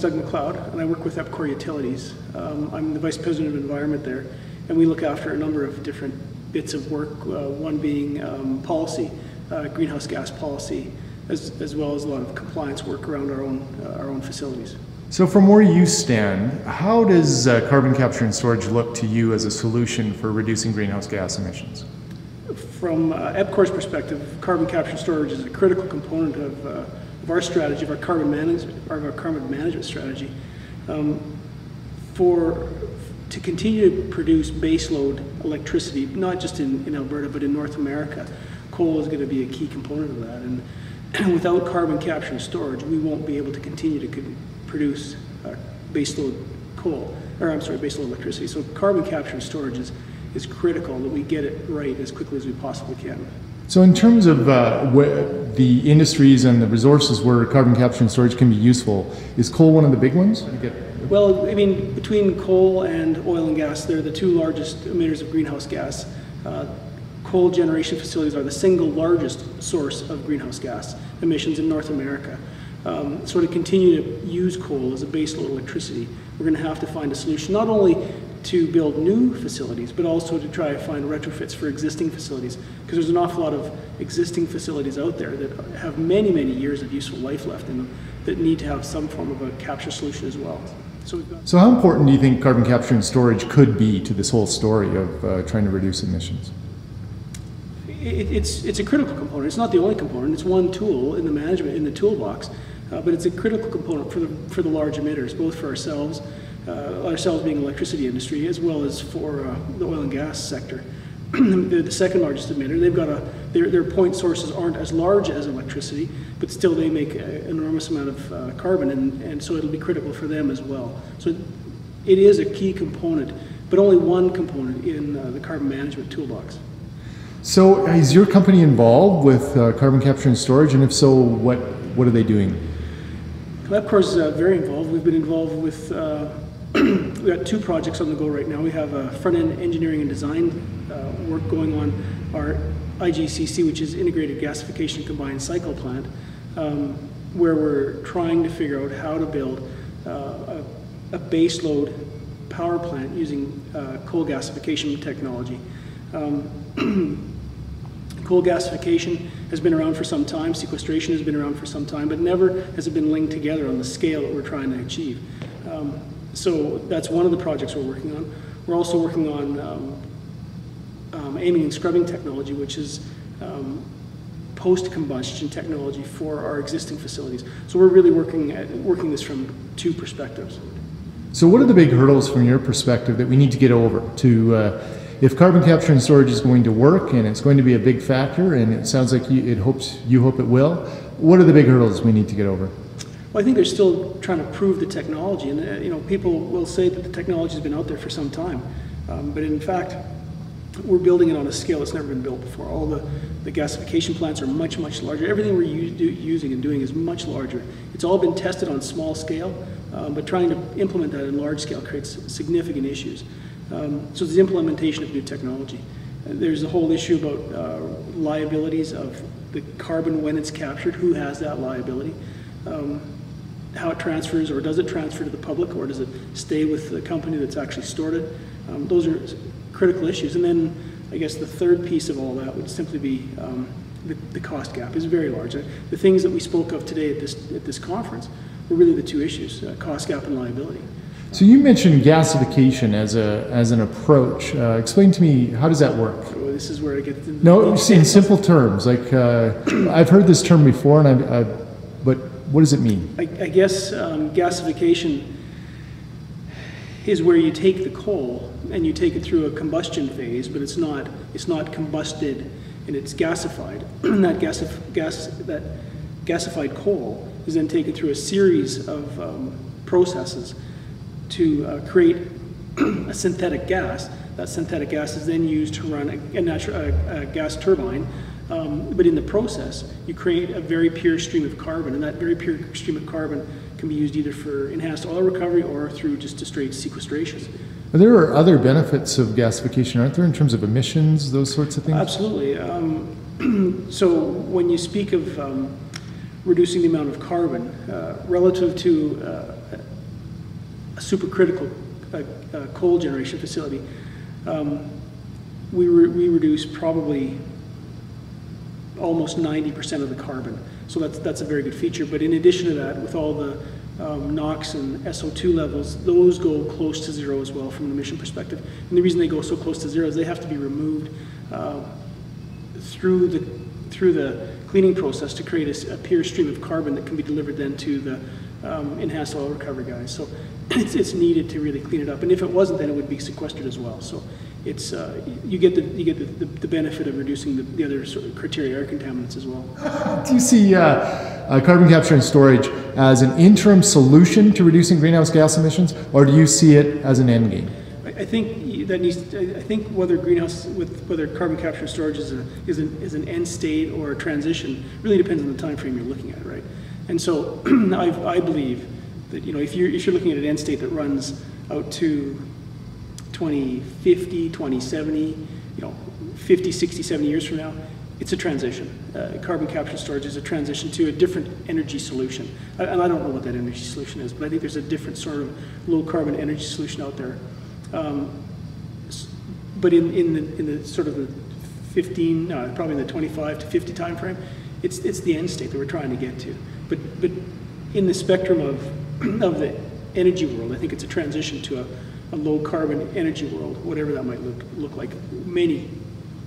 Doug McLeod, and I work with EPCOR Utilities. I'm the Vice President of Environment there, and we look after a number of different bits of work, one being policy, greenhouse gas policy, as well as a lot of compliance work around our own facilities. So from where you stand, how does carbon capture and storage look to you as a solution for reducing greenhouse gas emissions? From EPCOR's perspective, carbon capture and storage is a critical component of our strategy, of our carbon management strategy. To continue to produce baseload electricity, not just in Alberta, but in North America, coal is going to be a key component of that. And without carbon capture and storage, we won't be able to continue to produce baseload baseload electricity. So carbon capture and storage is critical that we get it right as quickly as we possibly can. So in terms of the industries and the resources where carbon capture and storage can be useful, is coal one of the big ones? Well, I mean, between coal and oil and gas, they're the two largest emitters of greenhouse gas. Coal generation facilities are the single largest source of greenhouse gas emissions in North America. So to continue to use coal as a baseload electricity, we're going to have to find a solution, not only to build new facilities, but also to try to find retrofits for existing facilities, because there's an awful lot of existing facilities out there that have many, many years of useful life left in them that need to have some form of a capture solution as well. So how important do you think carbon capture and storage could be to this whole story of trying to reduce emissions? It's a critical component. It's not the only component. It's one tool in the toolbox, but it's a critical component for the large emitters, both for ourselves being the electricity industry, as well as for the oil and gas sector. They're the second largest emitter. They've got their point sources aren't as large as electricity, but still they make an enormous amount of carbon, and so it'll be critical for them as well. So it is a key component, but only one component in the carbon management toolbox. So is your company involved with carbon capture and storage, and if so, what are they doing? EPCOR is very involved. We've been involved with, we've got two projects on the go right now. We have a front-end engineering and design work going on our IGCC, which is Integrated Gasification and Combined Cycle Plant, where we're trying to figure out how to build a baseload power plant using coal gasification technology. Coal gasification has been around for some time, sequestration has been around for some time, but never has it been linked together on the scale that we're trying to achieve. So that's one of the projects we're working on. We're also working on aiming and scrubbing technology, which is post-combustion technology for our existing facilities. So we're really working this from two perspectives. So what are the big hurdles from your perspective that we need to get over to if carbon capture and storage is going to work, and it's going to be a big factor, and it sounds like you hope it will, what are the big hurdles we need to get over? Well, I think they're still trying to prove the technology, and people will say that the technology has been out there for some time, but in fact, we're building it on a scale that's never been built before. All the gasification plants are much, much larger. Everything we're using and doing is much larger. It's all been tested on small scale, but trying to implement that in large scale creates significant issues. So there's implementation of new technology. There's a whole issue about liabilities of the carbon when it's captured, who has that liability, how it transfers, or does it transfer to the public, or does it stay with the company that's actually stored it. Those are critical issues. And then I guess the third piece of all that would simply be the cost gap is very large. The things that we spoke of today at this conference were really the two issues, cost gap and liability. So you mentioned gasification as an approach. Explain to me, how does that work? So this is where I get into No, in simple terms. Like I've heard this term before, but what does it mean? I guess gasification is where you take the coal and you take it through a combustion phase, but it's not combusted and it's gasified. And that gasified coal is then taken through a series of processes to create a synthetic gas. That synthetic gas is then used to run a gas turbine, but in the process, you create a very pure stream of carbon, and that very pure stream of carbon can be used either for enhanced oil recovery or through just a straight sequestration. There are other benefits of gasification, aren't there, in terms of emissions, those sorts of things? Absolutely. So when you speak of reducing the amount of carbon relative to a supercritical coal generation facility, we reduce probably almost 90% of the carbon. So that's a very good feature. But in addition to that, with all the NOx and SO2 levels, those go close to zero as well from an emission perspective. And the reason they go so close to zero is they have to be removed through the cleaning process to create a pure stream of carbon that can be delivered then to the enhanced oil recovery guys. So it's needed to really clean it up. And if it wasn't, then it would be sequestered as well. So it's you get the benefit of reducing the other sort of criteria, air contaminants as well. Do you see carbon capture and storage as an interim solution to reducing greenhouse gas emissions, or do you see it as an end game? I think that needs. I think whether carbon capture and storage is an end state or a transition really depends on the time frame you're looking at, right? And so I believe that if you're looking at an end state that runs out to 2050, 2070, 50, 60, 70 years from now, it's a transition. Carbon capture and storage is a transition to a different energy solution. And I don't know what that energy solution is, but I think there's a different sort of low carbon energy solution out there. But in the sort of the 15, probably in the 25 to 50 time frame, it's the end state that we're trying to get to. But in the spectrum of the energy world, I think it's a transition to a low carbon energy world, whatever that might look like many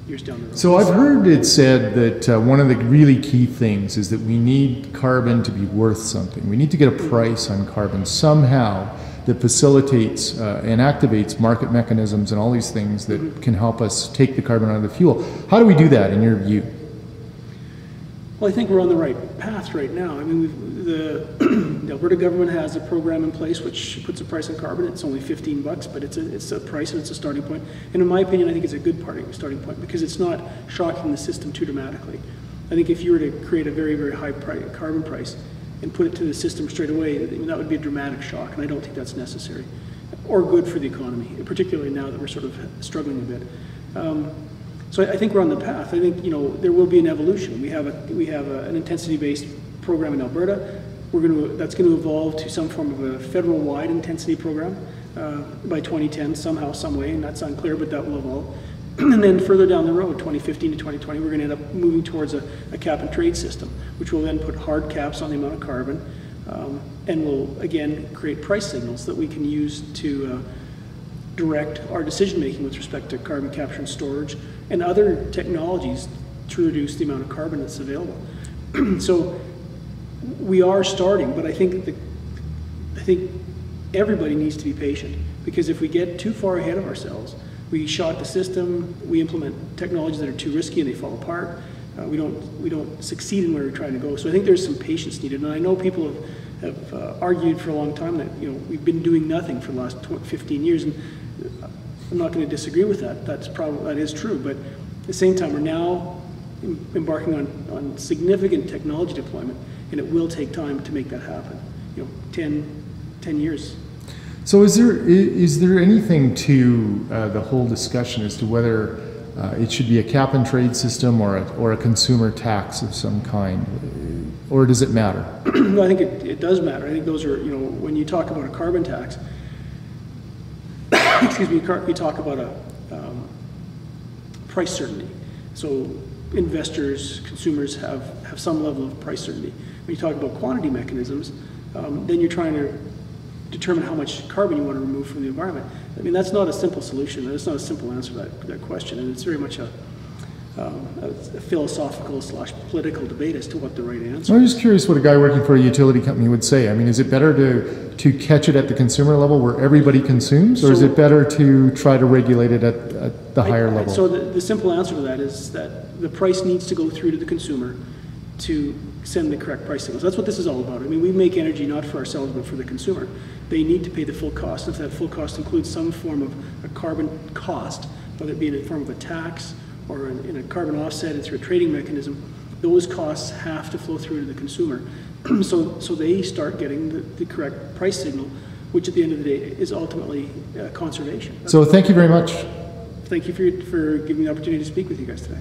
years down the road. So I've heard it said that one of the really key things is that we need carbon to be worth something. We need to get a price on carbon somehow that facilitates and activates market mechanisms and all these things that can help us take the carbon out of the fuel. How do we do that in your view? Well, I think we're on the right path right now. I mean, the Alberta government has a program in place which puts a price on carbon. It's only $15, but it's a price and it's a starting point. And in my opinion, I think it's a good starting point because it's not shocking the system too dramatically. I think if you were to create a very, very high carbon price and put it to the system straight away, that would be a dramatic shock, and I don't think that's necessary or good for the economy, particularly now that we're sort of struggling a bit. So I think we're on the path. I think there will be an evolution. We have an intensity-based program in Alberta. That's going to evolve to some form of a federal-wide intensity program by 2010, somehow, some way, and that's unclear, but that will evolve. And then further down the road, 2015 to 2020, we're going to end up moving towards a cap and trade system, which will then put hard caps on the amount of carbon, and will again create price signals that we can use to direct our decision making with respect to carbon capture and storage and other technologies to reduce the amount of carbon that's available. So we are starting, but I think everybody needs to be patient, because if we get too far ahead of ourselves, we shock the system, we implement technologies that are too risky and they fall apart. We don't succeed in where we're trying to go. So I think there's some patience needed. And I know people have argued for a long time that we've been doing nothing for the last 15 years, and I'm not going to disagree with that. That is true. But at the same time, we're now embarking on significant technology deployment, and it will take time to make that happen. 10 years. So is there anything to the whole discussion as to whether it should be a cap and trade system or a consumer tax of some kind, or does it matter? No, I think it does matter. I think those are, when you talk about a carbon tax, excuse me, you talk about a price certainty. So investors, consumers have some level of price certainty. When you talk about quantity mechanisms, then you're trying to determine how much carbon you want to remove from the environment. I mean, that's not a simple solution. That's not a simple answer to that question, and it's very much a philosophical / political debate as to what the right answer is. I'm just curious what a guy working for a utility company would say. I mean, is it better to catch it at the consumer level where everybody consumes, or is it better to try to regulate it at the higher level? So the simple answer to that is that the price needs to go through to the consumer to send the correct price signals. That's what this is all about. I mean, we make energy not for ourselves, but for the consumer. They need to pay the full cost. If that full cost includes some form of a carbon cost, whether it be in the form of a tax or in a carbon offset and through a trading mechanism, those costs have to flow through to the consumer. so they start getting the correct price signal, which at the end of the day is ultimately conservation. So thank you very much. Thank you for giving me the opportunity to speak with you guys today.